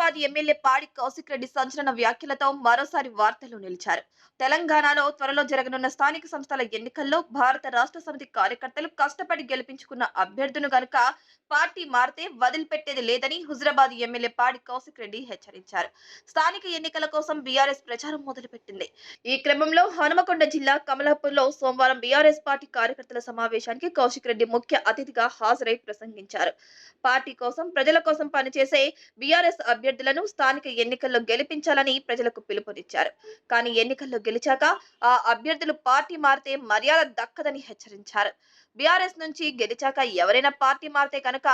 Huzurabad MLA పాడి కౌశిక్ రెడ్డి సంచలన వ్యాఖ్యలతో మరోసారి వార్తల్లో నిలిచారు. తెలంగాణలో త్వరలో జరగనున్న స్థానిక సంస్థల ఎన్నికల్లో భారత రాష్ట్ర సమితి కార్యకర్తలు కష్టపడి గెలిపించుకున్న అభ్యర్థులను గనుక పార్టీ మారితే వదిలిపెట్టేది లేదని హుజరాబాద్ ఎమ్మెల్యే పాడి కౌశిక్ రెడ్డి హెచ్చరించారు. స్థానిక ఎన్నికల కోసం బీఆర్ఎస్ ప్రచారం మొదలుపెట్టింది. ఈ క్రమంలో హనుమకొండ జిల్లా కమలాపూర్లో సోమవారం బీఆర్ఎస్ పార్టీ కార్యకర్తల సమావేశానికి కౌశిక్ రెడ్డి ముఖ్య అతిథిగా హాజరై ప్రసంగించారు. పార్టీ కోసం ప్రజల కోసం పనిచేసే బీఆర్ఎస్ అభ్యర్థులను స్థానిక ఎన్నికల్లో గెలిపించాలని ప్రజలకు పిలుపునిచ్చారు. కానీ ఎన్నికల్లో గెలిచాక ఆ అభ్యర్థులు పార్టీ మారితే మర్యాద దక్కదని హెచ్చరించారు. బీఆర్ఎస్ నుంచి గెలిచాక ఎవరైనా పార్టీ మారితే కనుక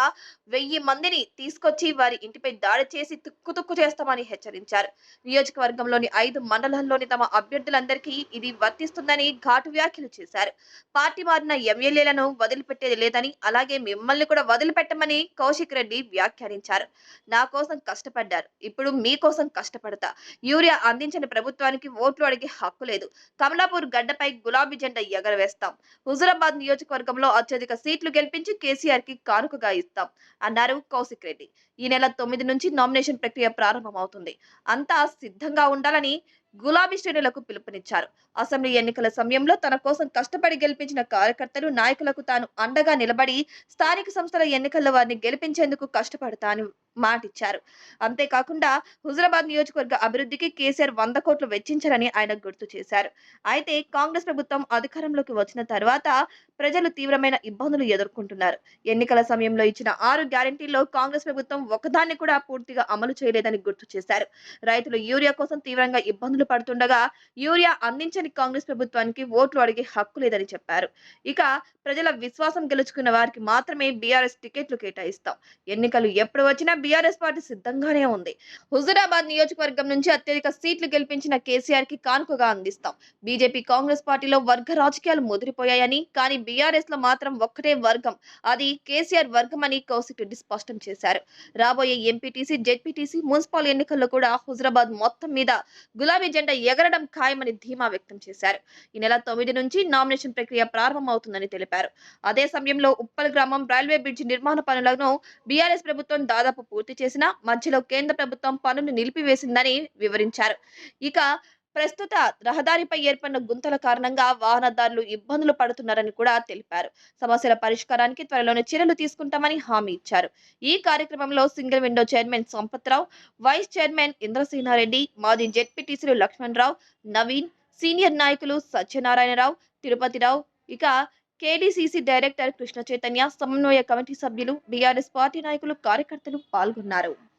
1000 మందిని తీసుకొచ్చి వారి ఇంటిపై దాడి చేసి తుక్కు చేస్తామని హెచ్చరించారు. నియోజకవర్గంలోని 5 మండలాల్లోని తమ అభ్యర్థులందరికీ ఇది వర్తిస్తుందని ఘాటు వ్యాఖ్యలు చేశారు. పార్టీ మారిన ఎమ్మెల్యేలను వదిలిపెట్టేది లేదని, అలాగే మిమ్మల్ని కూడా వదిలిపెట్టమని కౌశిక్ రెడ్డి వ్యాఖ్యానించారు. నా కోసం కష్టపడ్డారు, ఇప్పుడు మీకోసం కష్టపడతా. యూరియా అందించని ప్రభుత్వానికి ఓట్లు అడిగే హక్కు లేదు. కమలాపూర్ గడ్డపై గులాబీ జెండా ఎగరవేస్తాం. హుజురాబాద్ నియోజకవర్గంలో అత్యధిక సీట్లు గెలిపించి కేసీఆర్ కి కానుకగా ఇస్తాం అన్నారు కౌశిక్ రెడ్డి. ఈ నెల 9 నుంచి నామినేషన్ ప్రక్రియ ప్రారంభమవుతుంది. అంతా సిద్ధంగా ఉండాలని గులాబీ శ్రేణులకు పిలుపునిచ్చారు. అసెంబ్లీ ఎన్నికల సమయంలో తన కోసం కష్టపడి గెలిపించిన కార్యకర్తలు, నాయకులకు తాను అండగా నిలబడి స్థానిక సంస్థల ఎన్నికల్లో వారిని గెలిపించేందుకు కష్టపడతాను మాటిచ్చారు. అంతేకాకుండా హుజురాబాద్ నియోజకవర్గ అభివృద్ధికి కేసీఆర్ 100 కోట్లు వెచ్చించారని ఆయన గుర్తు చేశారు. అయితే కాంగ్రెస్ ప్రభుత్వం అధికారంలోకి వచ్చిన తర్వాత ప్రజలు తీవ్రమైన ఇబ్బందులు ఎదుర్కొంటున్నారు. ఎన్నికల సమయంలో ఇచ్చిన 6 గ్యారెంటీల్లో కాంగ్రెస్ ప్రభుత్వం ఒకదాన్ని కూడా పూర్తిగా అమలు చేయలేదని గుర్తు చేశారు. రైతులు యూరియా కోసం తీవ్రంగా ఇబ్బందులు పడుతుండగా యూరియా అందించని కాంగ్రెస్ ప్రభుత్వానికి ఓట్లు అడిగే హక్కు లేదని చెప్పారు. ఇక ప్రజల విశ్వాసం గెలుచుకున్న వారికి మాత్రమే బీఆర్ఎస్ టికెట్లు కేటాయిస్తాం. ఎన్నికలు ఎప్పుడు వచ్చినా బీఆర్ఎస్ పార్టీ సిద్ధంగానే ఉంది. హుజురాబాద్ నియోజకవర్గం నుంచి అత్యధిక సీట్లు గెలిపించిన కేసీఆర్ కి కానుకగా అందిస్తాం. బీజేపీ కాంగ్రెస్ పార్టీలో వర్గ రాజకీయాలు ముదిరిపోయాయని, కానీ బీఆర్ఎస్ లో మాత్రం ఒక్కటే వర్గం, అది కేసీఆర్ వర్గం అని కౌశిక్ రెడ్డి స్పష్టం చేశారు. రాబోయే ఎంపీటీసీ, జెడ్పీటీసీ, మున్సిపల్ ఎన్నికల్లో కూడా హుజురాబాద్ మొత్తం మీద గులాబీ జెండా ఎగరడం ఖాయమని ధీమా వ్యక్తం చేశారు. ఈ నెల 9 నుంచి నామినేషన్ ప్రక్రియ ప్రారంభమవుతుందని తెలిపారు. అదే సమయంలో ఉప్పల్ గ్రామం రైల్వే బ్రిడ్జి నిర్మాణ పనులను బీఆర్ఎస్ ప్రభుత్వం దాదాపు పూర్తి చేసినా మధ్యలో కేంద్ర ప్రభుత్వం పనులు నిలిపివేసిందని వివరించారు. ఇక ప్రస్తుత రహదారిపై ఏర్పడిన గుంతల కారణంగా వాహనదారులు ఇబ్బందులు పడుతున్నారని కూడా తెలిపారు. సమస్యల పరిష్కారానికి త్వరలోనే చర్యలు తీసుకుంటామని హామీ ఇచ్చారు. ఈ కార్యక్రమంలో single window chairman Sampath Rao, vice chairman Indrasena Reddy, మాజీ జెడ్పీటీసీలు లక్ష్మణరావు, నవీన్, సీనియర్ నాయకులు సత్యనారాయణరావు, తిరుపతిరావు, ఇక కేడీసీసీ డైరెక్టర్ కృష్ణ చైతన్య, సమన్వయ కమిటీ సభ్యులు, బీఆర్ఎస్ పార్టీ నాయకులు, కార్యకర్తలు పాల్గొన్నారు.